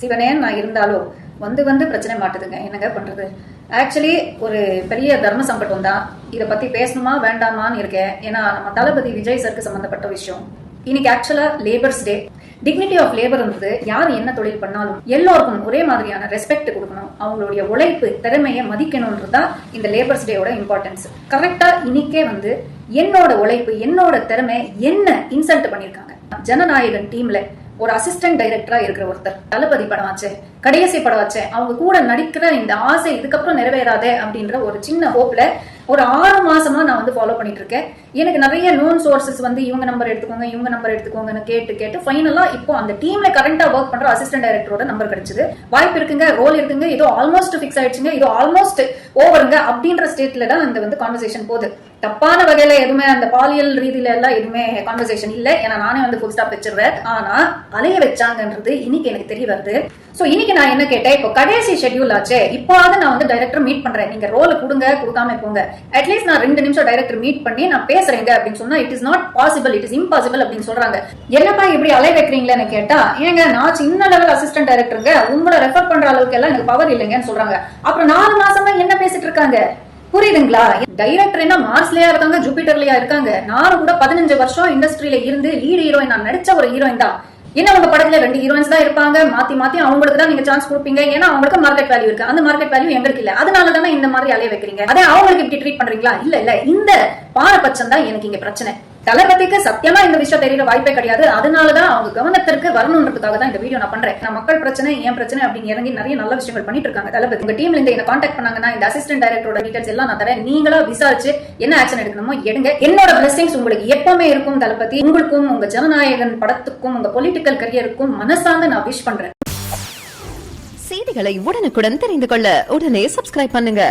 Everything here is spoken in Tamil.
சிவனேன்னு நான் இருந்தாலும் வந்து பிரச்சனை மாட்டுதுங்க. என்னங்க பண்றது? ஆக்சுவலி ஒரு பெரிய தர்ம சங்கடம் தான். இதை பத்தி பேசணுமா வேண்டாமான்னு இருக்கேன். ஏன்னா நம்ம தளபதி விஜய் சருக்கு சம்பந்தப்பட்ட விஷயம். இன்னைக்கு ஆக்சுவலா லேபர்ஸ் டே. டிக்னிட்டி ஆஃப் லேபர்ன்றது யார் என்ன தொழில் பண்ணாலும் எல்லோருக்கும் ஒரே மாதிரியான ரெஸ்பெக்ட் கொடுக்கணும், அவங்களுடைய உழைப்பு திறமையை மதிக்கணும்ன்றதுதான் இந்த லேபர்ஸ் டேயோட இம்பார்ட்டன்ஸ். கரெக்டா இன்னைக்கே என்னோட உழைப்பு என்னோட திறமை என்ன இன்சல்ட் பண்ணிருக்காங்க. ஜனநாயகன் டீம்ல ஒரு அசிஸ்டன்ட் டைரக்டரா இருக்கிற ஒருத்தர் தளபதி படம் ஆச்சு, கடைசி படம் ஆச்சு, அவங்க கூட நடிக்கிற இந்த ஆசை இதுக்கப்புறம் நிறைவேறாதே அப்படின்ற ஒரு சின்ன ஹோப்ல ஒரு 6 மாசமா நான் ஃபாலோ பண்ணிட்டு இருக்கேன். எனக்கு நிறைய நோன் சோர்சஸ் இவங்க நம்பர் எடுத்துக்கோங்க இவங்க நம்பர் எடுத்துக்கோங்கன்னு கேட்டு ஃபைனலா இப்போ அந்த டீம்ல கரண்டா ஒர்க் பண்ற அசிஸ்டன்ட் டைரக்டரோட நம்பர் கிடைச்சது. வாய்ப்பு இருக்குங்க, ரோல் இருக்குங்க, இதோ ஆல்மோஸ்ட் பிக்ஸ் ஆயிடுச்சுங்க, இதோ ஆல்மோஸ்ட் ஓவருங்க அப்படின்ற ஸ்டேட்ல தான் இந்த கான்வர்சேஷன் போகுது. தப்பான வகையில எதுவுமே அந்த பாலியல் ரீதியில எல்லாம் எதுவுமே கான்வர்சேஷன் இல்ல. ஏன்னா நானே ஃபுல் ஸ்டாப் வச்சிருவேன். ஆனா அலைய வச்சாங்கன்றது இன்னைக்கு எனக்கு தெரிய வருது. சோ இன்னைக்கு நான் என்ன கேட்டேன், இப்போ கடைசி ஷெட்யூல் ஆச்சு, இப்போது நான் டைரக்டர் மீட் பண்றேன், நீங்க ரோல் கொடுங்க கொடுக்காம போங்க, அட்லீஸ்ட் நான் 2 நிமிஷம் டைரக்டர் மீட் பண்ணி நான் பேசுறேங்க அப்படின்னு சொன்னா it is not possible, it is impossible அப்படின்னு சொல்றாங்க. என்னப்பா இப்படி அலை வைக்கிறீங்களன்னு கேட்டா, ஏங்க நான் சின்ன லெவல் அசிஸ்டன்ட் டைரக்டருங்க, உங்களை ரெஃபர் பண்ற அளவுக்கு எல்லாம் எனக்கு பவர் இல்லைங்கன்னு சொல்றாங்க. அப்புறம் 4 மாசமா என்ன பேசிட்டு இருக்காங்க புரியுதுங்களா? டைரக்டர் என்ன மார்ஸ்லயா இருக்காங்க, ஜூபிட்டர்லயா இருக்காங்க. நானும் கூட 15 வருஷம் இண்டஸ்ட்ரியில இருந்து லீட் ஹீரோயின் நான் நடிச்ச ஒரு ஹீரோயின் தான். என்ன உங்க படத்துல 2 ஹீரோயின்ஸ் தான் இருப்பாங்க, மாத்தி அவங்களுக்கு தான் நீங்க சான்ஸ் கொடுப்பீங்க. ஏன்னா அவங்களுக்கு மார்க்கெட் வேல்யூ இருக்கு, அந்த மார்க்கெட் வேல்யூ எங்களுக்கு இல்ல. அதனால தானே இந்த மாதிரி அலைய வைக்கிறீங்க. அதே அவங்களுக்கு இப்படி ட்ரீட் பண்றீங்களா? இல்ல இந்த பாரபட்சம் தான் எனக்கு இங்க பிரச்சனை. தளபதிக்கு சத்தியமா இந்த விஷயம் தெரியற வாய்ப்பே கிடையாது. அதனாலதான் அவங்க கவனத்திற்கு வரணும்ன்றதுக்காக தான் இந்த வீடியோ நான் பண்றேன். நான் மக்கள் பிரச்சனை ஏன் பிரச்சனை அப்படின்னு இறங்கி நிறைய நல்ல விஷயங்கள் பண்ணிட்டு இருக்காங்க தளபதி. உங்க டீம்ல இந்த கான்டாக்ட் பண்ணாங்கன்னா இந்த அசிஸ்டன்ட் டைரக்டரோட டீடைல்ஸ் எல்லாம் நான் தரேன். நீங்களா விசாரிச்சு என்ன ஆக்ஷன் எடுக்கணுமோ எடுங்க. என்னோட பிளெஸிங்ஸ் உங்களுக்கு எப்பவுமே இருக்கும் தளபதி. உங்களுக்கும் உங்க ஜனநாயகன் படத்துக்கும் உங்க பொலிட்டிக்கல் கரியருக்கும் மனசார்ந்து நான் விஷ் பண்றேன். செய்திகளை உடனுக்குடன் தெரிந்து கொள்ள உடனே சப்ஸ்கிரைப் பண்ணுங்க.